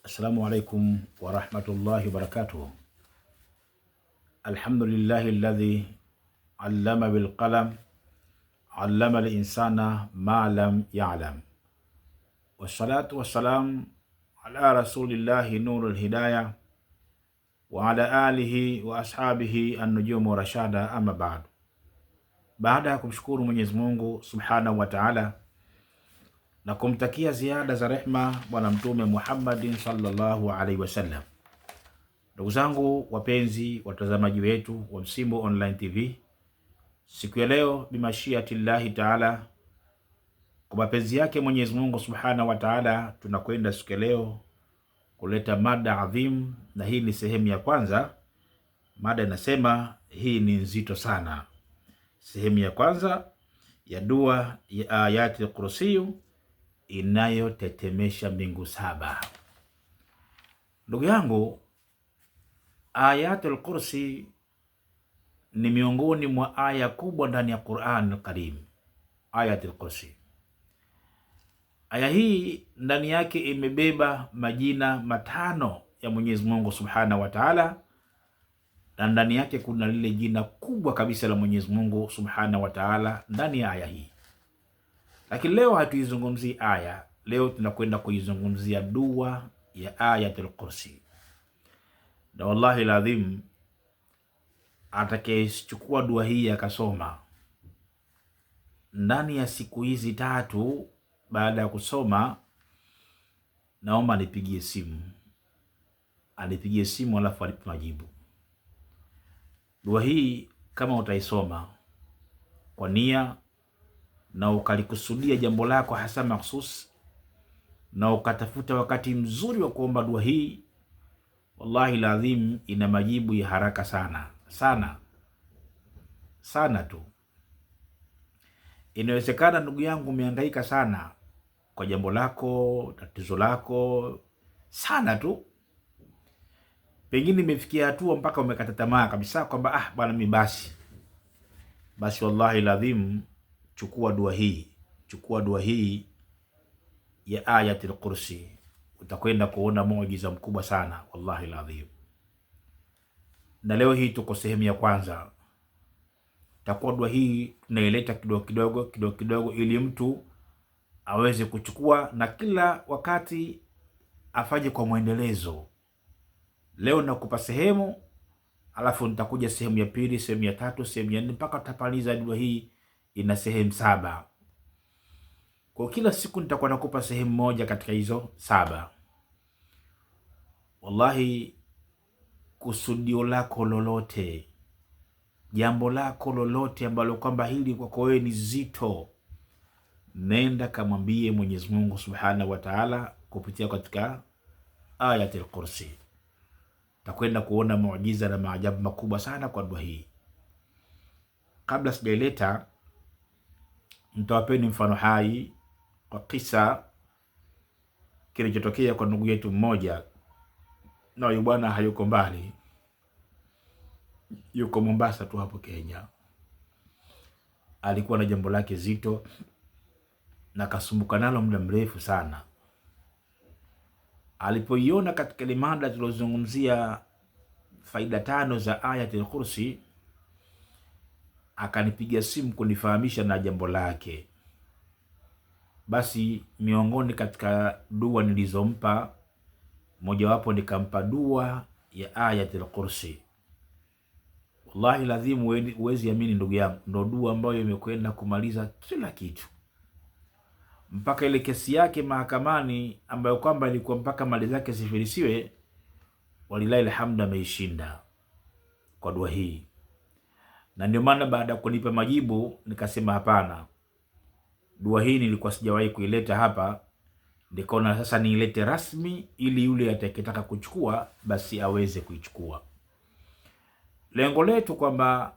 Assalamu alaikum warahmatullahi wabarakatuh. Alhamdulillahi alladhi allama bilqalam allama linsana ma lam ya'lam. Wassalatu wassalam ala rasulillahi nurul hidayah wa ala alihi wa ashabihi an-nujumu rashada, amma ba'd. Baada ya kumshukuru Mwenyezi Mungu subhanahu wa ta'ala na kumtakia ziada za rehma Bwana Mtume Muhammadin sallallahu alaihi wasallam, ndugu zangu wapenzi watazamaji wetu wa Msimbo Online TV, siku ya leo bimashiatillahi taala, kwa mapenzi yake Mwenyezi Mungu subhanahu wa ta'ala, tunakwenda siku ya leo kuleta mada adhim, na hii ni sehemu ya kwanza. Mada inasema hii ni nzito sana. Sehemu ya kwanza ya dua ya Ayatul Kursi inayotetemesha mbingu saba. Ndugu yangu, Ayatul Kursi ni miongoni mwa aya kubwa ndani ya Qur'an Karim. Ayatul Kursi, aya hii ndani yake imebeba majina matano ya Mwenyezi Mungu Subhanahu wa Ta'ala, na ndani yake kuna lile jina kubwa kabisa la Mwenyezi Mungu Subhanahu wa Ta'ala ndani ya aya hii. Lakini leo hatuizungumzii aya, leo tunakwenda kuizungumzia dua ya Ayatul Kursi. Na wallahi ladhim, atakayechukua dua hii akasoma ndani ya siku hizi tatu, baada ya kusoma, naomba anipigie simu alafu alipe majibu. Dua hii kama utaisoma kwa nia na ukalikusudia jambo lako hasa mahsus, na ukatafuta wakati mzuri wa kuomba dua hii, wallahi ladhim, ina majibu ya haraka sana sana sana tu. Inawezekana ndugu yangu umehangaika sana kwa jambo lako, tatizo lako sana tu, pengine imefikia hatua mpaka umekata tamaa kabisa kwamba bwana mimi basi. Wallahi ladhim, chukua dua hii ya Ayatul Kursi, utakwenda kuona muujiza mkubwa sana, wallahi ladhim. Na leo hii tuko sehemu ya kwanza. Takuwa dua hii tunaileta kidogo kidogo ili mtu aweze kuchukua na kila wakati afanye kwa mwendelezo. Leo nakupa sehemu, alafu nitakuja sehemu ya pili, sehemu ya tatu, sehemu ya nne, mpaka tutapaliza dua hii. Ina sehemu 7. Kwa kila siku nitakuwa nakupa sehemu moja katika hizo 7. Wallahi, kusudio lako lolote, jambo lako lolote ambalo kwamba hili kwako wewe ni zito, nenda kamwambie Mwenyezi Mungu Subhanahu wa Ta'ala kupitia katika Ayatul Kursi. Takwenda kuona muujiza na maajabu makubwa sana kwa dua hii. Kabla sijaileta, nitawapeni mfano hai kwa kisa kilichotokea kwa ndugu yetu mmoja, na huyu bwana hayuko mbali, yuko Mombasa tu hapo Kenya. Alikuwa na jambo lake zito na kasumbuka nalo muda mrefu sana. Alipoiona katika ile mada tulizozungumzia faida 5 za Ayatul Kursi, akanipigia simu kunifahamisha na jambo lake. Basi miongoni katika dua nilizompa, mojawapo nikampa dua ya Ayatul Kursi. Wallahi lazima uwezi amini ndugu yangu, ndo dua ambayo imekwenda kumaliza kila kitu, mpaka ile kesi yake mahakamani ambayo kwamba ilikuwa mpaka mali zake zifilisiwe, walilahi alhamdu ameishinda kwa dua hii. Na ndio maana baada ya kunipa majibu nikasema hapana, dua hii nilikuwa sijawahi kuileta hapa, nikaona sasa niilete rasmi ili yule atakayetaka kuchukua basi aweze kuichukua. Lengo letu kwamba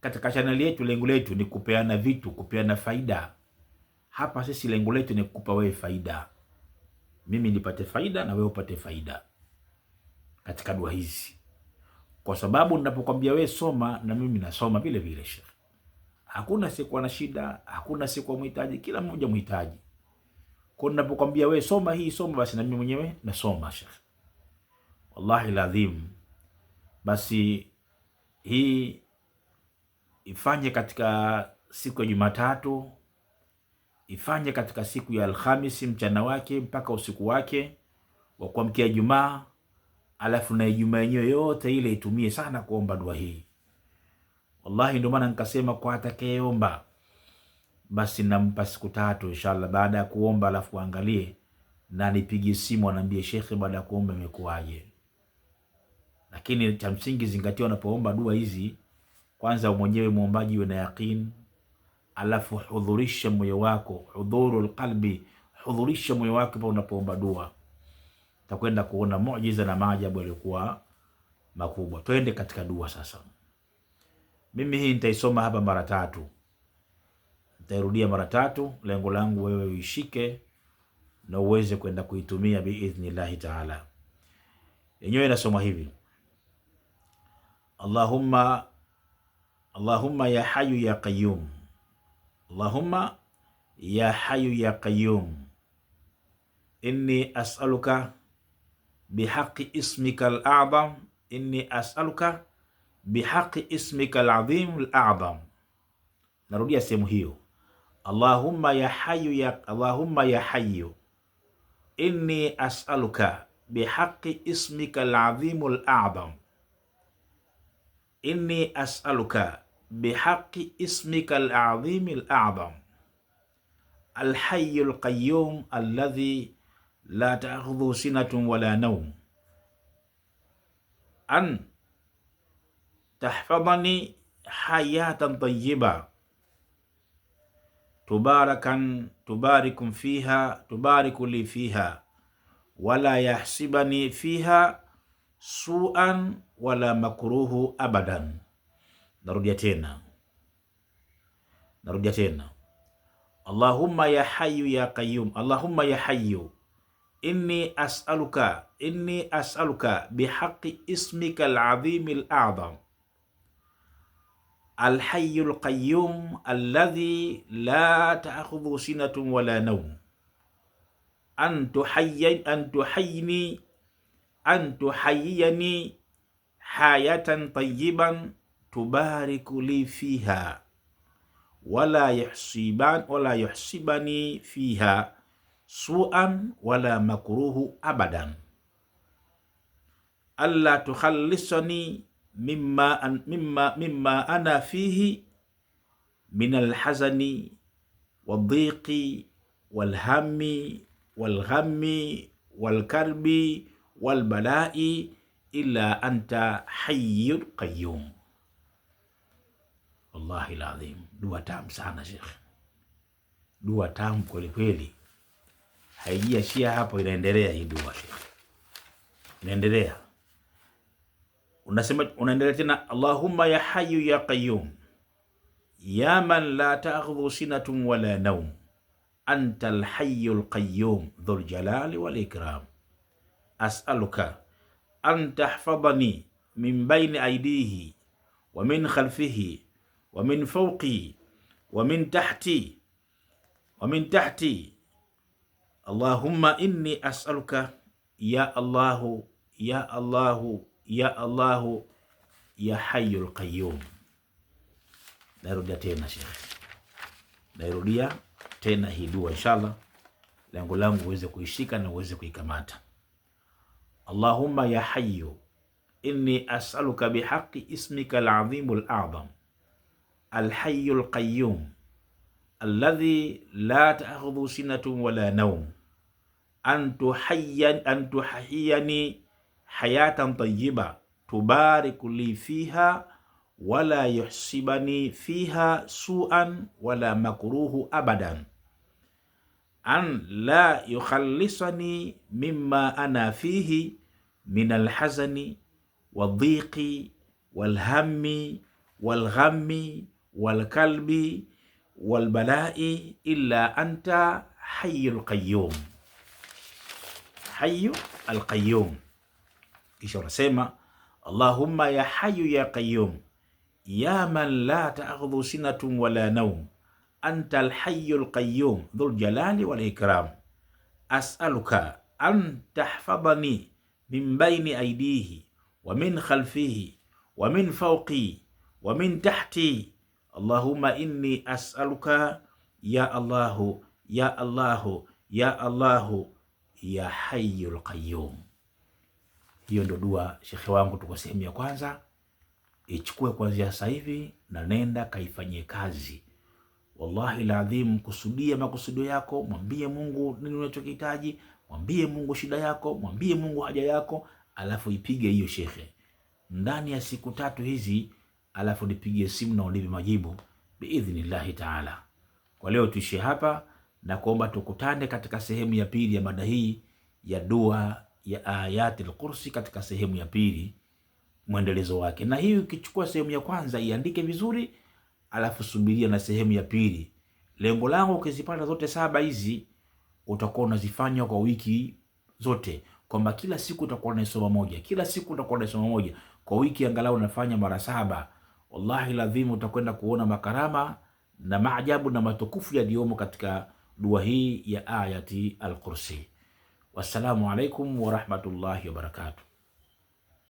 katika channel yetu, lengo letu ni kupeana vitu, kupeana faida. Hapa sisi lengo letu ni kukupa wewe faida, mimi nipate faida na wewe upate faida katika dua hizi, kwa sababu ninapokuambia wewe soma, na mimi nasoma vile vile. Hakuna siku na shida, hakuna siku mhitaji, kila mmoja mhitaji. Kwa ninapokuambia wewe soma hii soma, basi na mimi mwenyewe nasoma Sheikh, wallahi ladhim. Basi hii ifanye katika siku ya Jumatatu, ifanye katika siku ya Alhamisi mchana wake mpaka usiku wake wa kuamkia Ijumaa, alafu na Ijumaa yenyewe yote ile itumie sana kuomba dua hii. Wallahi ndio maana nikasema kwa atakayeomba basi nampa siku 3 inshallah, baada ya kuomba, alafu angalie na nipigie simu anaambie Sheikh, baada ya kuomba imekuwaje. Lakini cha msingi zingatia, unapoomba dua hizi, kwanza mwenyewe muombaji uwe na yaqeen, alafu hudhurisha moyo wako, hudhurul qalbi, hudhurisha moyo wako pa unapoomba dua, utakwenda kuona muujiza na maajabu yaliokuwa makubwa. Twende katika dua sasa. Mimi hii nitaisoma hapa mara 3, nitairudia mara 3. Lengo langu wewe uishike na uweze kwenda kuitumia biidhnillahi taala. Yenyewe inasoma hivi: Allahumma ya hayyu ya qayyum, Allahumma ya hayyu ya qayyum, inni as'aluka bihaqqi ismika al-a'zam, inni as'aluka bihaqqi ismika al-azim al-a'zam. Narudia sehemu hiyo: Allahumma ya hayyu inni as'aluka bihaqqi ismika al-azim al-a'zam, inni as'aluka bihaqqi ismika al-azim al-a'zam, al-hayy al-qayyum alladhi la ta'khudhu sinatun wala nawm, an tahfadhani hayatan tayyiba, tubariku li fiha, wala yahsibani fiha su'an wala makruhu abadan. Narudia tena. Allahumma ya hayyu ya qayyum, Allahumma ya hayyu inni as'aluka bihaqqi ismika al-azim al-a'zam, al-hayy al-qayyum alladhi la ta'khudhu sinatun wala nawm, an tuhayyini hayatan tayyiban, tubariku li fiha, wala yuhsibani fiha su'an wala makruhu abadan, alla tukhallisani mimma ana fihi min alhazani wadhiqi walhammi walghammi walkarbi walbalai illa anta hayyul qayyum. Wallahi alazim, dua tamu sana Sheikh, dua tamu kweli kweli. Haijiashia hapo, inaendelea hii dua Sheikh, inaendelea. Unasema, unaendelea tena: Allahumma ya hayyu ya qayyum, ya man la ta'khudhu sinatun wala nawm, anta al-hayyul qayyum dhul jalali wal ikram, as'aluka an tahfadhani min bayni aydihi wa min khalfihi wa min fawqi wa min tahti, Allahumma inni as'aluka ya Allahu ya hayyul qayyum. Narudia tena Sheikh, nairudia tena hii dua inshallah, lengo langu uweze kuishika na uweze kuikamata. Allahumma ya hayyu inni as'aluka bihaqqi ismika al-azim al-a'zam, al-hayyul qayyum alladhi la ta'khudhu sinatun wala nawm, an tuhayyini hayatan tayyiba, tubariku li fiha, wala yuhsibani fiha su'an wala makruhu abadan, an la yukhallisani mimma ana fihi min alhazani wadhiqi walhammi walghammi walkalbi walbalai illa anta hayyul qayyum. Hayyu al-qayyum. Kisha unasema Allahumma ya hayyu ya qayyum, ya man la ta'khudhu sinatun wala nawm, anta al-hayyul qayyum dhul jalali wal ikram, as'aluka an tahfadhani min baini aidihi wa min khalfihi wa min fawqi wa min tahti. Allahumma inni as'aluka ya Allahu ya Allahu ya Allahu ya hayyul qayyum. Hiyo ndio dua shekhe wangu, tuko sehemu ya kwanza. Ichukue kuanzia sasa hivi na nenda kaifanyie kazi. Wallahi ladhim, kusudia makusudio yako, mwambie Mungu nini unachokihitaji, mwambie Mungu shida yako, mwambie Mungu haja yako, alafu ipige hiyo shekhe ndani ya siku 3 hizi, alafu nipigie simu na unipe majibu biidhnillahi taala. Kwa leo tuishie hapa na kuomba tukutane katika sehemu ya pili ya mada hii ya dua ya Ayatul Kursi, katika sehemu ya pili mwendelezo wake. Na hii ukichukua sehemu ya kwanza iandike vizuri, alafu subiria na sehemu ya pili. Lengo langu ukizipata zote 7 hizi utakuwa unazifanya kwa wiki zote, kwamba kila siku utakuwa unasoma moja, kila siku utakuwa unasoma moja, kwa wiki angalau unafanya mara 7. Wallahi lazima utakwenda kuona makarama na maajabu na matukufu yaliyomo katika dua hii ya Ayati al-Kursi. Wassalamu alaikum wa rahmatullahi wa barakatuh.